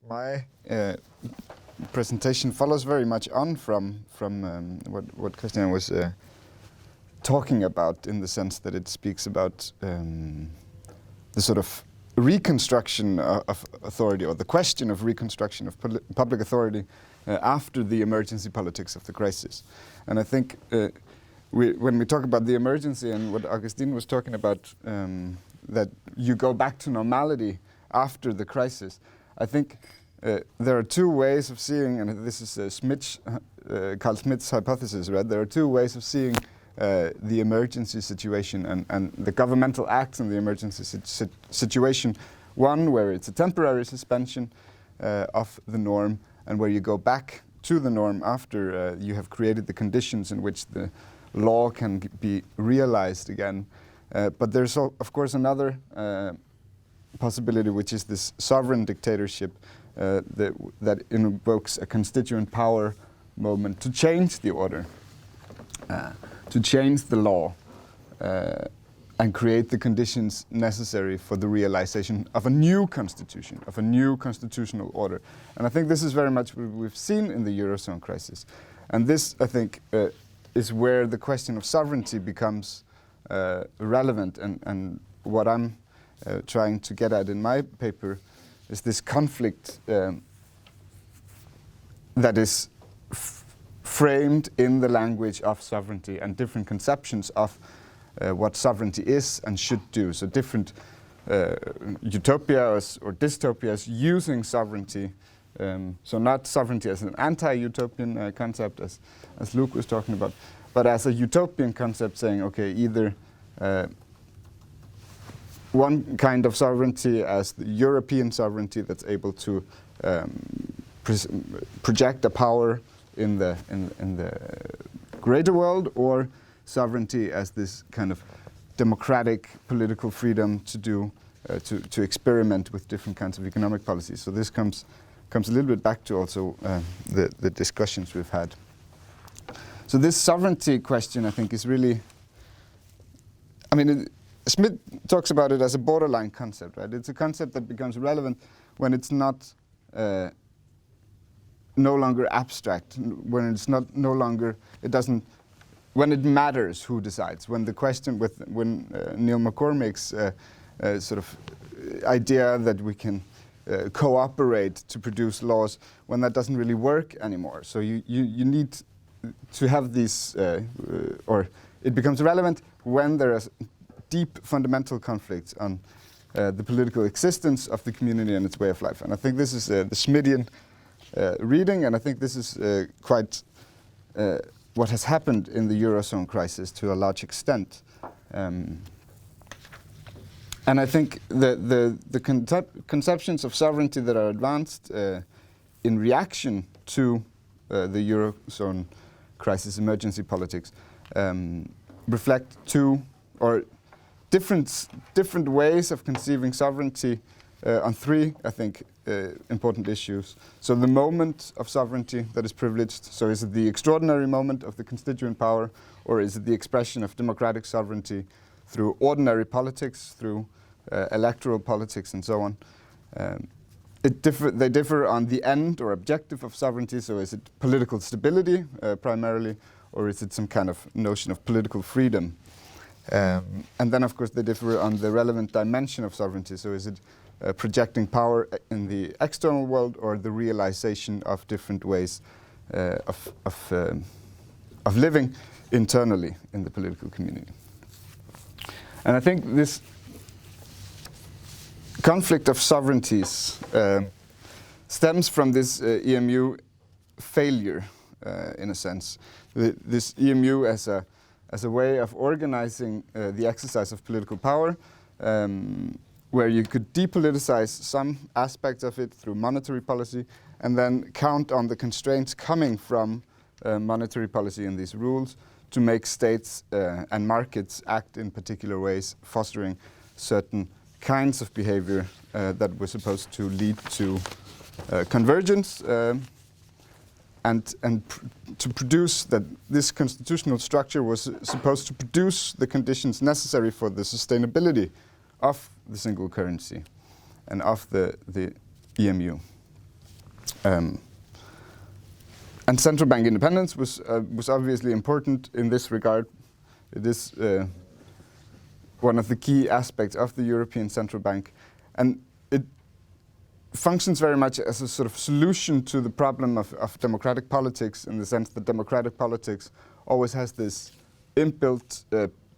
My presentation follows very much on from what Christian was talking about, in the sense that it speaks about the sort of reconstruction of authority, or the question of reconstruction of public authority after the emergency politics of the crisis. And I think when we talk about the emergency and what Augustine was talking about, that you go back to normality after the crisis, I think there are two ways of seeing, and this is Carl Schmitt's hypothesis, right? There are two ways of seeing the emergency situation and the governmental acts in the emergency situation. One where it's a temporary suspension of the norm, and where you go back to the norm after you have created the conditions in which the law can be realized again. But there's, of course, another possibility, which is this sovereign dictatorship that invokes a constituent power moment to change the order, to change the law, and create the conditions necessary for the realization of a new constitution, of a new constitutional order. And I think this is very much what we've seen in the Eurozone crisis. And this, I think, is where the question of sovereignty becomes relevant. And what I'm trying to get at in my paper is this conflict that is framed in the language of sovereignty, and different conceptions of what sovereignty is and should do. So different utopias or dystopias using sovereignty. So not sovereignty as an anti-utopian concept, as Luke was talking about, but as a utopian concept, saying, okay, either one kind of sovereignty as the European sovereignty that's able to project a power in the greater world, or sovereignty as this kind of democratic political freedom to do to experiment with different kinds of economic policies. So this comes a little bit back to also the discussions we've had. So this sovereignty question, I think, is really, I mean, Schmitt talks about it as a borderline concept, right? It's a concept that becomes relevant when it's not no longer abstract, when it's no longer, it doesn't, when it matters who decides, when the question when Neil McCormick's sort of idea that we can cooperate to produce laws, when that doesn't really work anymore. So you need to have these, or it becomes relevant when there is deep fundamental conflicts on the political existence of the community and its way of life. And I think this is the Schmittian reading, and I think this is quite what has happened in the Eurozone crisis to a large extent. And I think the conceptions of sovereignty that are advanced in reaction to the Eurozone crisis, emergency politics, reflect two or different ways of conceiving sovereignty on three, I think, important issues. So the moment of sovereignty that is privileged, so is it the extraordinary moment of the constituent power, or is it the expression of democratic sovereignty through ordinary politics, through electoral politics and so on? They differ on the end or objective of sovereignty, so is it political stability primarily, or is it some kind of notion of political freedom? And then, of course, they differ on the relevant dimension of sovereignty, so is it projecting power in the external world, or the realization of different ways of living internally in the political community. And I think this conflict of sovereignties stems from this EMU failure, in a sense. This EMU as a way of organizing the exercise of political power, where you could depoliticize some aspects of it through monetary policy, and then count on the constraints coming from monetary policy and these rules to make states and markets act in particular ways, fostering certain kinds of behavior that were supposed to lead to convergence, and to produce that this constitutional structure was supposed to produce the conditions necessary for the sustainability of the single currency and of the EMU. And central bank independence was obviously important in this regard. It is one of the key aspects of the European Central Bank, and it functions very much as a sort of solution to the problem of democratic politics, in the sense that democratic politics always has this inbuilt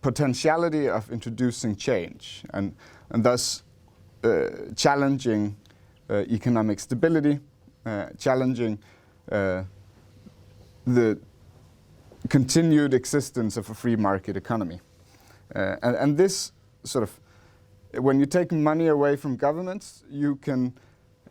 potentiality of introducing change, and thus challenging economic stability, challenging the continued existence of a free market economy. And this sort of, when you take money away from governments, you can,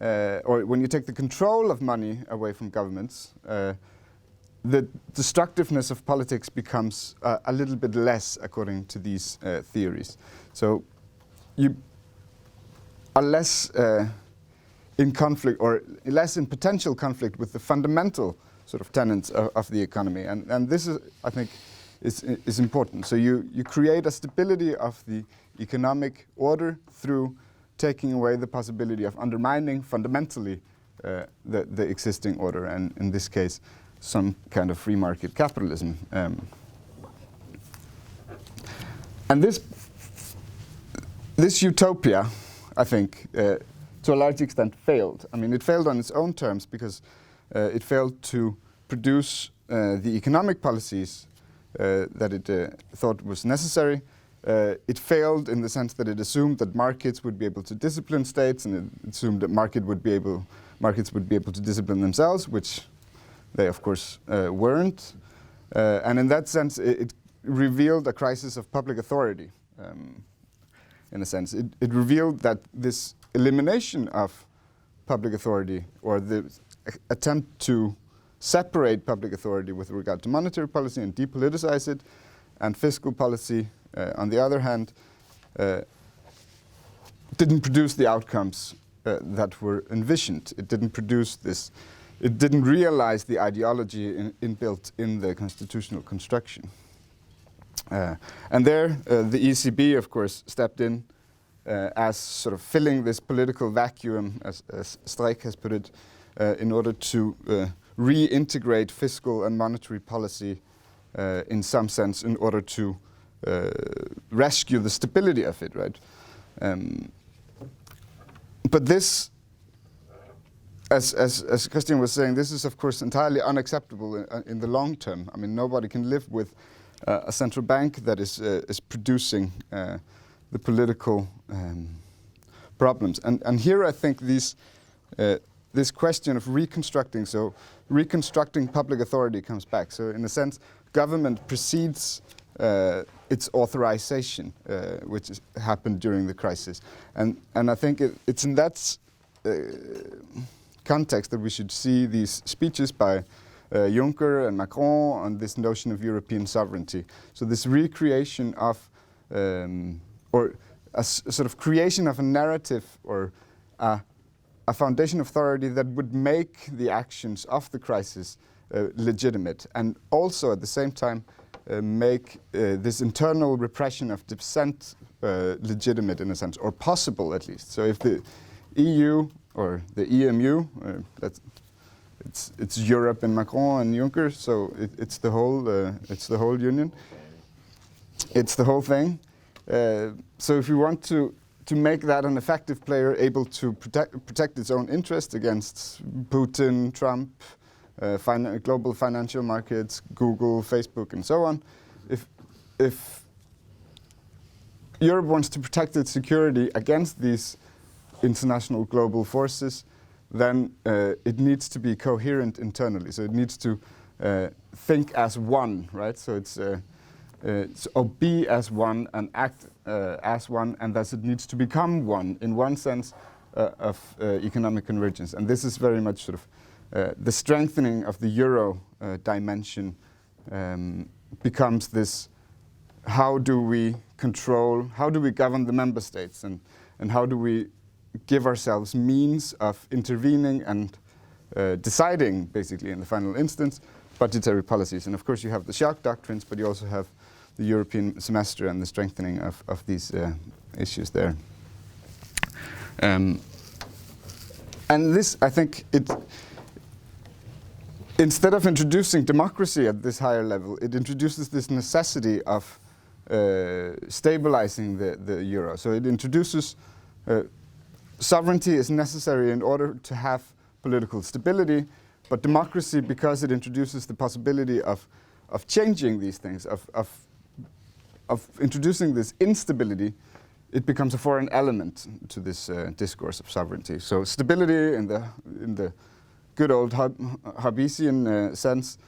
or when you take the control of money away from governments, the destructiveness of politics becomes a little bit less, according to these theories. So you are less in conflict, or less in potential conflict with the fundamental sort of tenets of the economy, and this is, I think, is important. So you create a stability of the economic order through taking away the possibility of undermining fundamentally the existing order, and in this case, some kind of free market capitalism. And this utopia, I think, to a large extent failed. I mean, it failed on its own terms because it failed to produce the economic policies that it thought was necessary. It failed in the sense that it assumed that markets would be able to discipline states, and it assumed that markets would be able to discipline themselves, which they, of course, weren't. And in that sense, it revealed a crisis of public authority. In a sense, it revealed that this elimination of public authority, or the attempt to separate public authority with regard to monetary policy and depoliticize it, and fiscal policy, on the other hand, didn't produce the outcomes that were envisioned. It didn't produce this. It didn't realize the ideology inbuilt in the constitutional construction. And there, the ECB, of course, stepped in as sort of filling this political vacuum, as Streeck has put it, in order to reintegrate fiscal and monetary policy in some sense, in order to rescue the stability of it, right? But this, as Christian was saying, this is of course entirely unacceptable in the long term. I mean, nobody can live with a central bank that is producing the political problems. And here I think this question of reconstructing public authority comes back. So in a sense, government precedes its authorization, which happened during the crisis. And I think it's in that context that we should see these speeches by Juncker and Macron on this notion of European sovereignty. So this recreation of, or a sort of creation of a narrative, or a foundation of authority that would make the actions of the crisis legitimate, and also at the same time make this internal repression of dissent legitimate in a sense, or possible at least. So if the EU or the EMU, it's Europe and Macron and Juncker, so it's the whole union, it's the whole thing. So if you want to make that an effective player, able to protect its own interest against Putin, Trump, global financial markets, Google, Facebook, and so on, if Europe wants to protect its security against these international global forces, then it needs to be coherent internally. So it needs to think as one, right? So it's or be as one and act as one, and thus it needs to become one in one sense of economic convergence. And this is very much sort of the strengthening of the euro dimension becomes this: how do we control, how do we govern the member states, and how do we give ourselves means of intervening and deciding, basically, in the final instance, budgetary policies. And of course you have the shock doctrines, but you also have the European semester and the strengthening of these issues there. And this, I think, instead of introducing democracy at this higher level, it introduces this necessity of stabilizing the euro. So it introduces sovereignty is necessary in order to have political stability, but democracy, because it introduces the possibility of changing these things, of introducing this instability, it becomes a foreign element to this discourse of sovereignty. So stability in the good old Hobbesian sense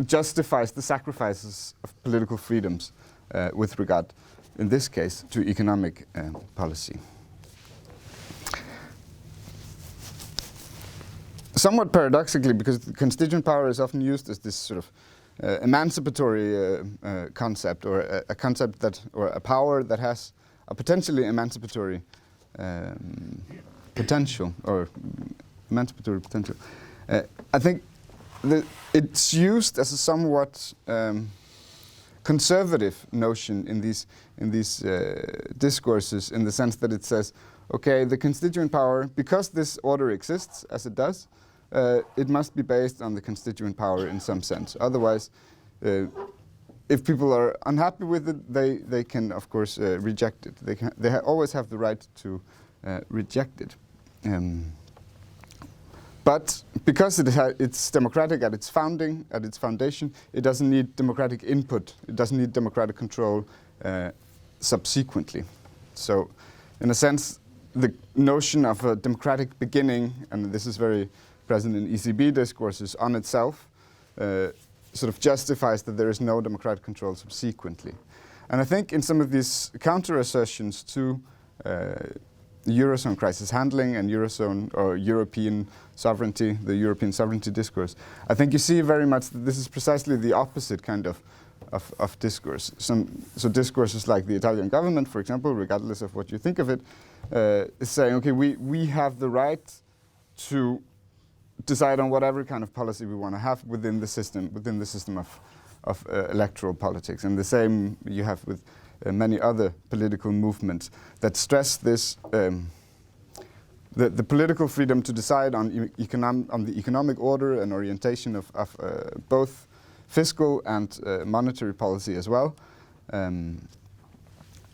justifies the sacrifices of political freedoms with regard, in this case, to economic policy. Somewhat paradoxically, because the constituent power is often used as this sort of emancipatory concept, or a concept that, or a power that has a potentially emancipatory potential, or emancipatory potential. I think it's used as a somewhat conservative notion in these discourses, in the sense that it says, okay, the constituent power, because this order exists as it does, it must be based on the constituent power in some sense. Otherwise, if people are unhappy with it, they can, of course, reject it. They always have the right to reject it. But because it's democratic at its foundation, it doesn't need democratic input. It doesn't need democratic control subsequently. So, in a sense, the notion of a democratic beginning, and this is very present in ECB discourses, on itself sort of justifies that there is no democratic control subsequently. And I think in some of these counter-assertions to Eurozone crisis handling and Eurozone or European sovereignty, the European sovereignty discourse, I think you see very much that this is precisely the opposite kind of discourse. So discourses like the Italian government, for example, regardless of what you think of it, is saying, okay, we have the right to decide on whatever kind of policy we want to have within the system of electoral politics. And the same you have with many other political movements that stress this, the political freedom to decide on the economic order and orientation of both fiscal and monetary policy as well.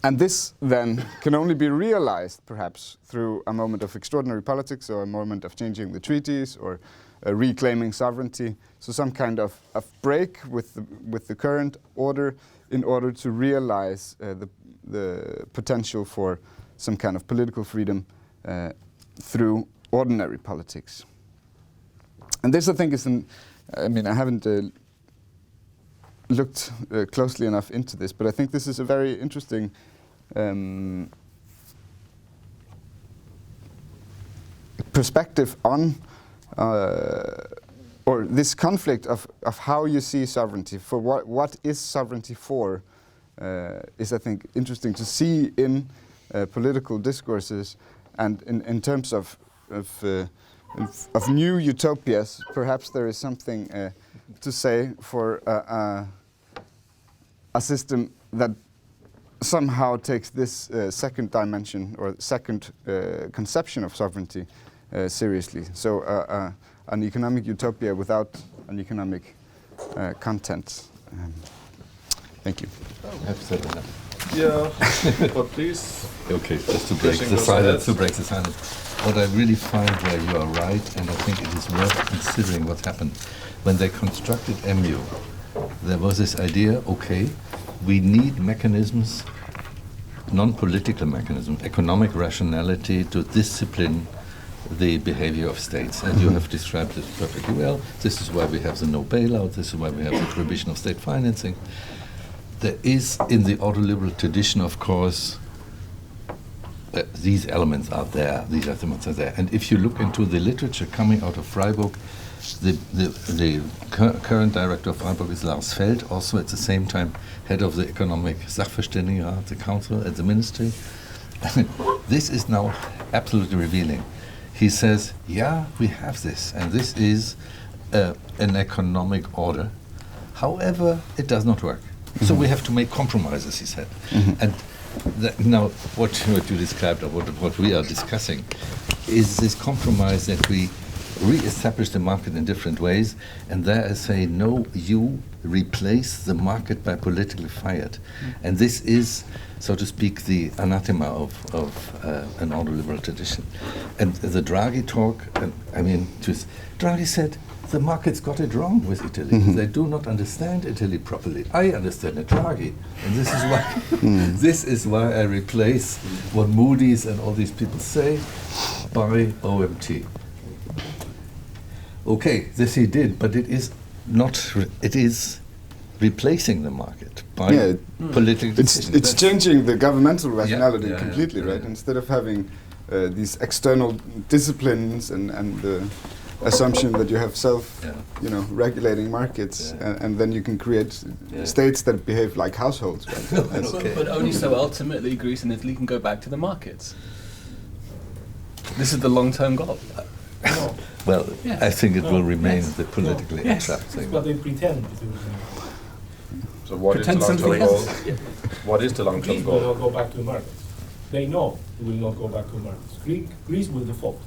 And this then can only be realized, perhaps, through a moment of extraordinary politics, or a moment of changing the treaties, or reclaiming sovereignty. So some kind of break with the current order, in order to realize the potential for some kind of political freedom through ordinary politics. And this, I think, is I haven't looked closely enough into this, but I think this is a very interesting perspective on, or this conflict of how you see sovereignty. For what is sovereignty for, is, I think, interesting to see in political discourses, and in terms of new utopias. Perhaps there is something to say for a system that somehow takes this second dimension, or second conception of sovereignty seriously. So an economic utopia without an economic content. Thank you. I've said enough. Yeah, but please. Okay, just to break the silence. What I really find where you are right, and I think it is worth considering what happened. When they constructed EMU, there was this idea, okay, we need mechanisms, non-political mechanisms, economic rationality to discipline the behavior of states. And you have described it perfectly well. This is why we have the no bailout, this is why we have the prohibition of state financing. There is, in the ordoliberal tradition, of course, these elements are there, these elements are there. And if you look into the literature coming out of Freiburg, the current director of Freiburg is Lars Feld, also at the same time head of the Economic Sachverständigenrat, the council at the ministry. This is now absolutely revealing. He says, yeah, we have this, and this is an economic order. However, it does not work. Mm-hmm. So we have to make compromises, he said. Mm-hmm. And now, what you described, or what we are discussing, is this compromise that we re-establish the market in different ways, and there I say, no, you replace the market by politically fired. And this is, so to speak, the anathema of an ordoliberal tradition. And the Draghi talk, Draghi said, the market's got it wrong with Italy. They do not understand Italy properly. I understand it, Draghi, and this is why this is why I replace what Moody's and all these people say by OMT. Okay, this he did, but it is not. It is replacing the market by political decisions. It's changing the governmental rationality yeah, completely, right? Instead of having these external disciplines and the assumption that you have regulating markets, and then you can create states that behave like households, right? But only so ultimately Greece and Italy can go back to the markets. This is the long-term goal. No. Well, I think it will remain the politically entrapped That's thing. what they pretend to do. So what is the Pretend long-term something goal? else. What is the long-term Greece will goal? not go back to the markets. They know it will not go back to the markets. Greece will default.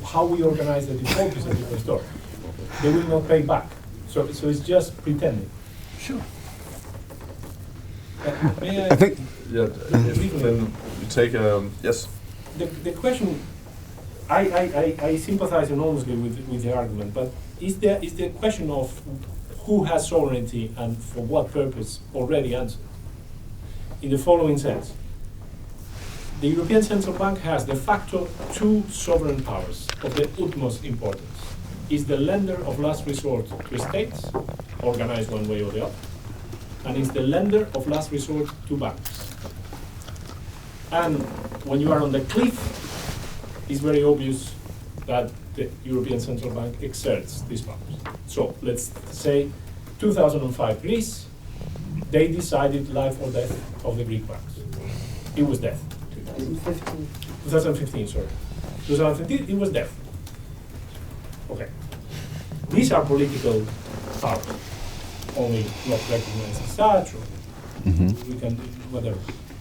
How we organize the default is a different story. They will not pay back. So it's just pretending. Sure. May I think briefly, Then you take yes. the question, I sympathize enormously with the argument, but is the question of who has sovereignty and for what purpose already answered? In the following sense. The European Central Bank has de facto two sovereign powers of the utmost importance. Is the lender of last resort to states, organized one way or the other, and is the lender of last resort to banks. And when you are on the cliff, it's very obvious that the European Central Bank exerts these powers. So let's say 2005 Greece, they decided life or death of the Greek banks. It was death. 2015, sorry. 2015, it was death. Okay. These are political powers, only not recognized as such, or we can do whatever.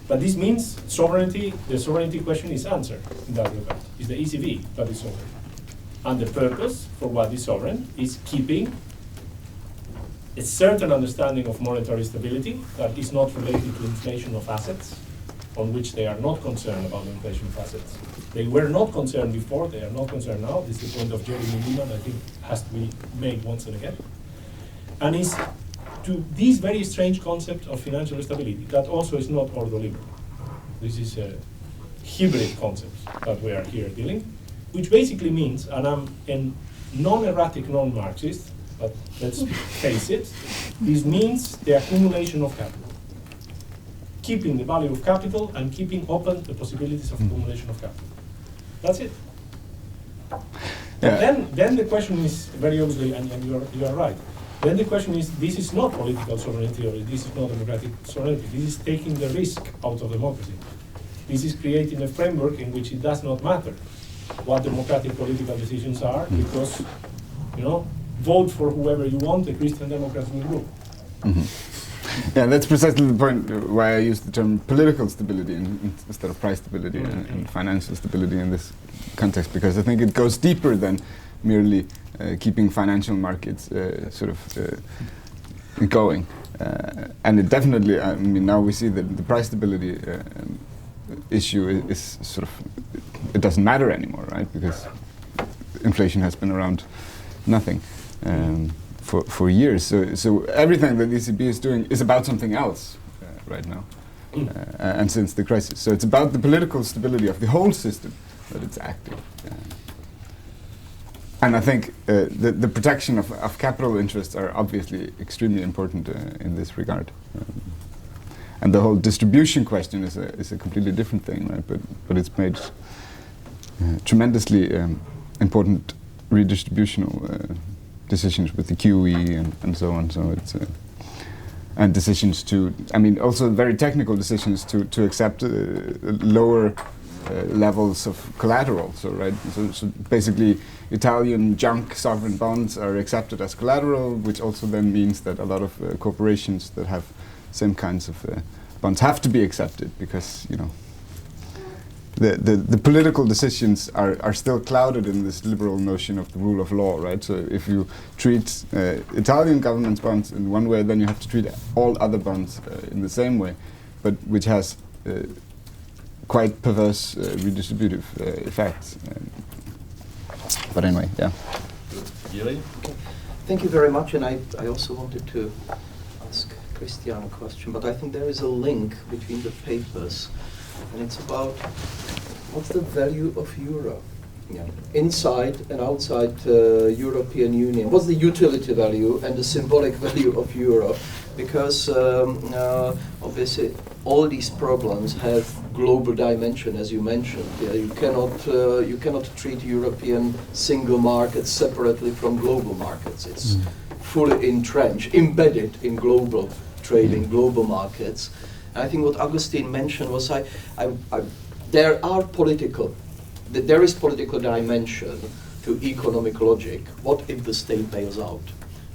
But this means sovereignty, the sovereignty question is answered in that regard. It's the ECB that is sovereign. And the purpose for what is sovereign is keeping a certain understanding of monetary stability that is not related to inflation of assets, on which they are not concerned about the inflation of assets. They were not concerned before, they are not concerned now. This is the point of Jeremy Lehman, I think has to be made once and again. And it's to this very strange concept of financial stability that also is not ordoliberal. This is a hybrid concept that we are here dealing, which basically means, and I'm a non-erratic non-Marxist, but let's face it, this means the accumulation of capital. Keeping the value of capital and keeping open the possibilities of accumulation of capital. That's it. Yeah. Then the question is very obviously, and you are right. Then the question is, this is not political sovereignty or this is not democratic sovereignty. This is taking the risk out of democracy. This is creating a framework in which it does not matter what democratic political decisions are, because, vote for whoever you want, the Christian Democrats will rule. Yeah, that's precisely the point why I use the term political stability instead of price stability and financial stability in this context, because I think it goes deeper than merely keeping financial markets going. And it definitely, now we see that the price stability issue is it doesn't matter anymore, right? Because inflation has been around nothing. For years, so everything that the ECB is doing is about something else right now, and since the crisis. So it's about the political stability of the whole system that it's active, and I think the protection of capital interests are obviously extremely important in this regard, and the whole distribution question is a completely different thing, right? But it's made tremendously important redistributional decisions with the QE and so on. So it's and decisions to, also very technical decisions to accept lower levels of collateral. So so basically, Italian junk sovereign bonds are accepted as collateral, which also then means that a lot of corporations that have same kinds of bonds have to be accepted because the political decisions are still clouded in this liberal notion of the rule of law, right? So if you treat Italian government's bonds in one way, then you have to treat all other bonds in the same way, but which has quite perverse redistributive effects. But anyway, yeah. Yuri? Okay. Thank you very much, and I also wanted to ask Christian a question, but I think there is a link between the papers, and it's about what's the value of euro? Yeah. Inside and outside European Union. What's the utility value and the symbolic value of euro? Because obviously all these problems have global dimension, as you mentioned. Yeah, you cannot treat European single markets separately from global markets. It's fully entrenched, embedded in global trading, global markets. And I think what Augustine mentioned was there is political dimension to economic logic. What if the state bails out?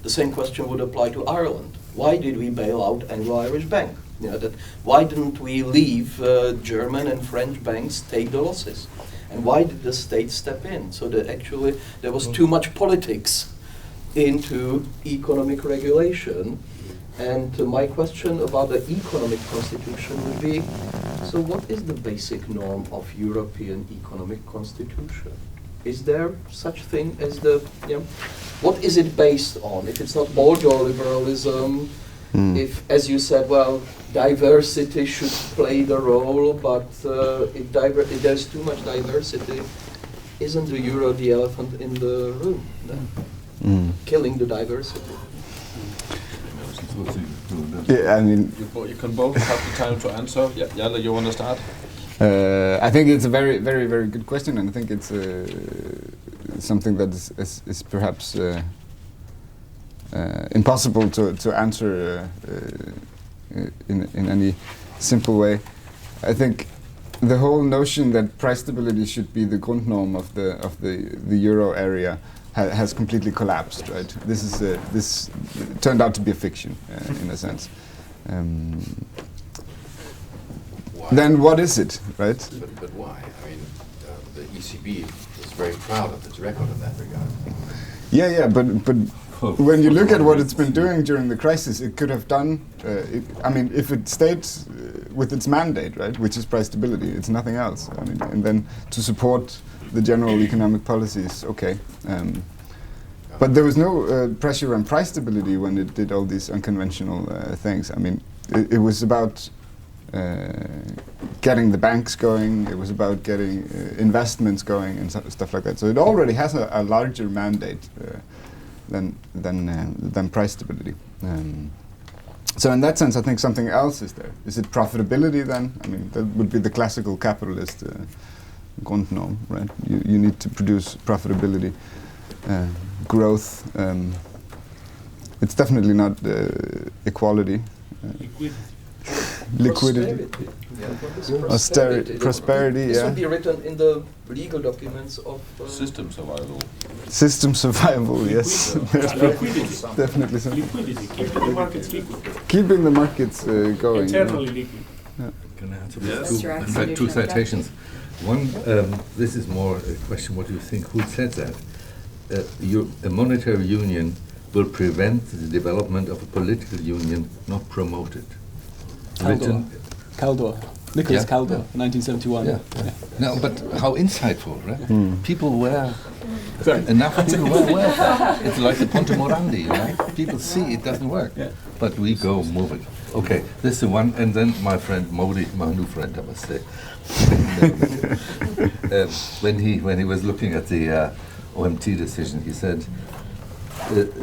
The same question would apply to Ireland. Why did we bail out Anglo-Irish Bank? You know, why didn't we leave German and French banks take the losses? And why did the state step in? So that actually there was too much politics into economic regulation. And my question about the economic constitution would be, so what is the basic norm of European economic constitution? Is there such thing as what is it based on? If it's not ordoliberalism, if, as you said, well, diversity should play the role, but if there's too much diversity, isn't the euro the elephant in the room then? Killing the diversity. Yeah, I mean, You can both have the time to answer. Hjalte, you want to start? I think it's a very, very, very good question, and I think it's something that is perhaps impossible to answer in any simple way. I think the whole notion that price stability should be the Grundnorm of the euro area has completely collapsed, right? This turned out to be a fiction in a sense. Then what is it, right? But why? I mean, the ECB is very proud of its record in that regard. Yeah, but when you look at what it's been doing during the crisis, it could have done. I mean, if it stayed with its mandate, right, which is price stability, it's nothing else. I mean, and then to support the general economic policies, okay. But there was no pressure on price stability when it did all these unconventional things. I mean, it was about getting the banks going. It was about getting investments going and stuff like that. So it already has a larger mandate than price stability. So in that sense, I think something else is there. Is it profitability then? I mean, that would be the classical capitalist Grundnorm, right? You need to produce profitability, growth. It's definitely not equality. Liquidity. Austerity. Prosperity, This yeah. would be written in the legal documents of... System survival. System survival, yes. Liquidity. Definitely so. Liquidity, keeping the markets liquid. Keeping the markets going. Eternally liquid. Can I answer Yes. with two citations? One, this is more a question, what do you think? Who said that? A monetary union will prevent the development of a political union, not promote it. Caldor. Nicholas Yeah. Caldor, 1971. Yeah. No, but how insightful, right? People were Sorry. enough people were aware of that. It's like the Ponte Morandi, right? People see it doesn't work, Yeah. but we go moving. Okay, this is the one, and then my friend Modi, my new friend, I must say, when he was looking at the OMT decision, he said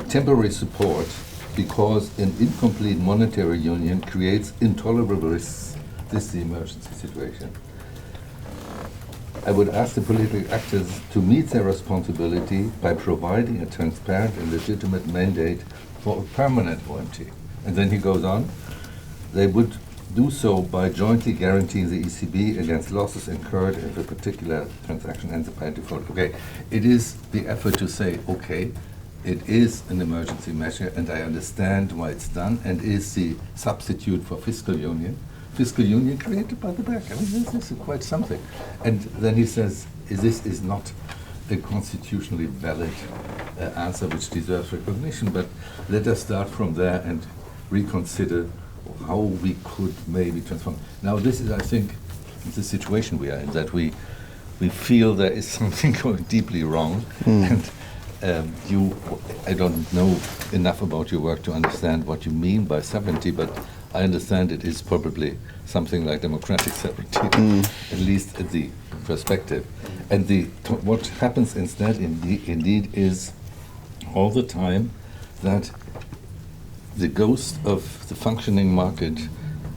temporary support because an incomplete monetary union creates intolerable risks. This is the emergency situation. I would ask the political actors to meet their responsibility by providing a transparent and legitimate mandate for a permanent OMT. And then he goes on, they would do so by jointly guaranteeing the ECB against losses incurred if a particular transaction ends up by default. Okay, it is the effort to say, okay, it is an emergency measure and I understand why it's done and is the substitute for fiscal union, fiscal union created by the back. I mean, this is quite something. And then he says, this is not a constitutionally valid answer which deserves recognition, but let us start from there and reconsider how we could maybe transform. Now, this is, I think, the situation we are in, that we feel there is something going deeply wrong, and I don't know enough about your work to understand what you mean by sovereignty, but I understand it is probably something like democratic sovereignty, at least at the perspective. And what happens instead, indeed, is all the time that the ghost of the functioning market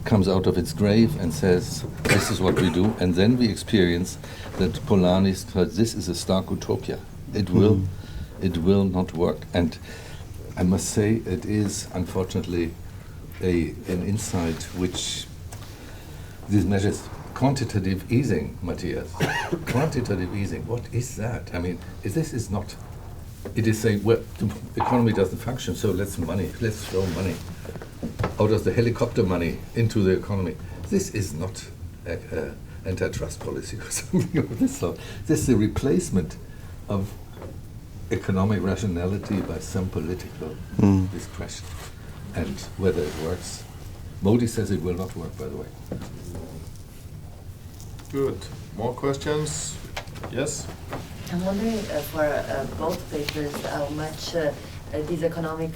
comes out of its grave and says, this is what we do, and then we experience that Polanyi said, this is a stark utopia. It will not work. And I must say, it is unfortunately an insight which these measures, quantitative easing, Matthias, quantitative easing, what is that? I mean, this is not, it is saying, well, the economy doesn't function, so let's throw money out of the helicopter money into the economy. This is not antitrust policy or something of this sort. This is a replacement of economic rationality by some political discretion. And whether it works, Modi says it will not work, by the way. Good. More questions? Yes? I'm wondering for both papers how much this economic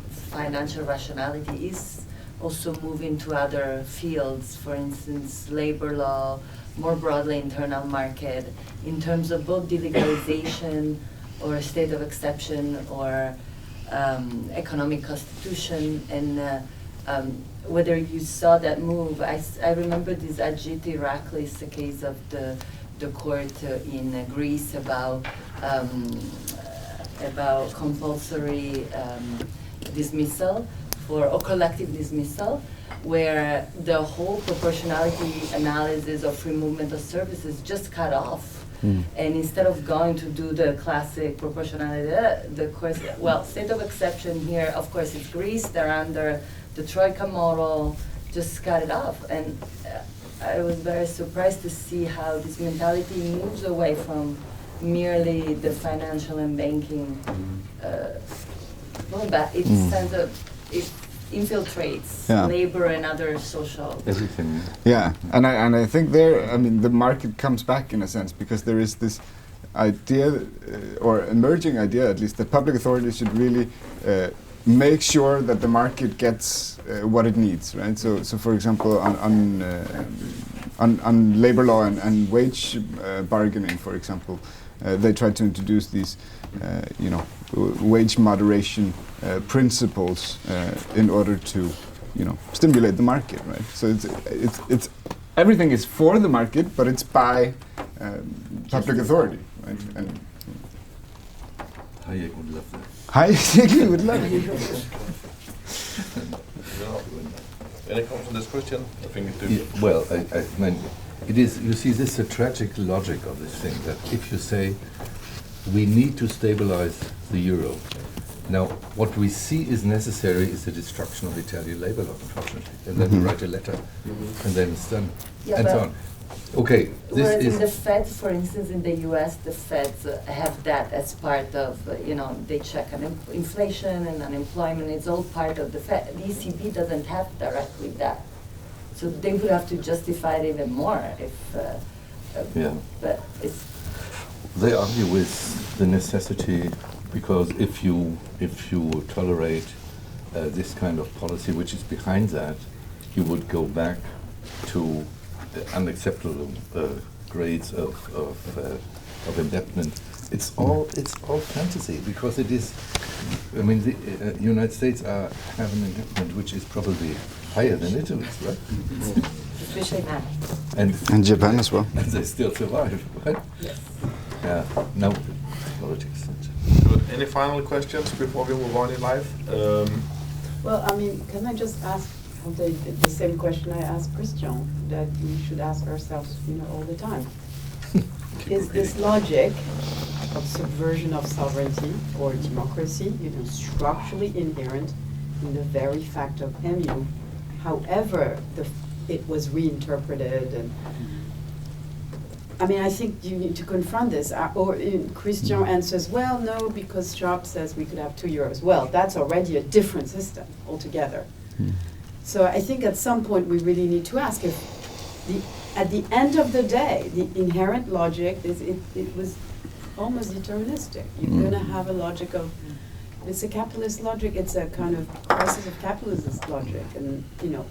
financial rationality is also moving to other fields, for instance, labor law, more broadly internal market, in terms of both delegalization or state of exception or economic constitution, and whether you saw that move. I remember this Ajit Iraklis case of the court in Greece about compulsory dismissal or collective dismissal, where the whole proportionality analysis of free movement of services just cut off. And instead of going to do the classic proportionality, the course, well, state of exception here, of course, it's Greece, they're under the Troika model, just cut it off. And I was very surprised to see how this mentality moves away from merely the financial and banking, but it infiltrates labor and other social everything. Yeah, and I think there, I mean, the market comes back in a sense, because there is this idea, or emerging idea at least, that public authorities should really make sure that the market gets what it needs, right? So for example, on labor law and wage bargaining, for example, they tried to introduce these, wage moderation principles in order to, stimulate the market, right? So it's everything is for the market, but it's by public authority, right? And Hayek would love that. Hayek would love it. Any comments on this question? I think it Yeah, well, I mean, it is, you see, this is a tragic logic of this thing, that if you say we need to stabilize the euro, now what we see is necessary is the destruction of Italian labor law, unfortunately, and then we write a letter, and then it's done, and so on. Okay, this whereas is... in the Fed, for instance, in the US, the Feds have that as part of, they check inflation and unemployment. It's all part of the Fed. The ECB doesn't have directly that. So they would have to justify it even more if, but it's... They argue with the necessity, because if you tolerate this kind of policy, which is behind that, you would go back to unacceptable grades of indebtedness. It's all fantasy, because it is. I mean, the United States have an indebtedness which is probably higher than Italy's, right? Especially now. And Japan as well. And they still survive, right? Yes. Yeah. No politics. Good. Any final questions before we move on in life? Well, I mean, can I just ask the same question I asked Christian, that we should ask ourselves, all the time? Is this logic of subversion of sovereignty or democracy, structurally inherent in the very fact of EMU? However, the it was reinterpreted. And I mean, I think you need to confront this. Christian answers, well, no, because Sharp says we could have €2. Well, that's already a different system altogether. So I think at some point we really need to ask if, at the end of the day, the inherent logic is it was almost deterministic. You're going to have a logic of, it's a capitalist logic, it's a kind of crisis of capitalism logic, and you know.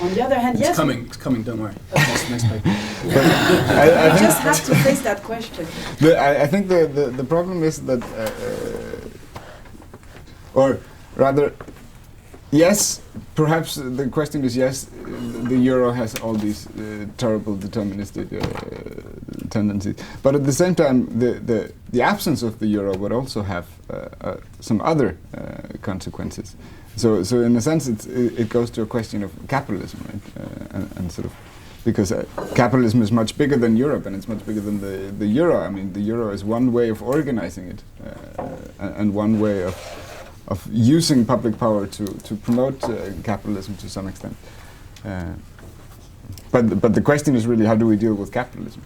On the other hand, yes. It's coming, don't worry. Next paper. I just have to face that question. I think the problem is that, or rather, yes, perhaps the question is yes, the euro has all these terrible deterministic tendencies, but at the same time, the absence of the euro would also have some other consequences. So in a sense, it goes to a question of capitalism, right? And sort of, because capitalism is much bigger than Europe, and it's much bigger than the euro. I mean, the euro is one way of organizing it, and one way of using public power to promote capitalism to some extent. But the question is really, how do we deal with capitalism?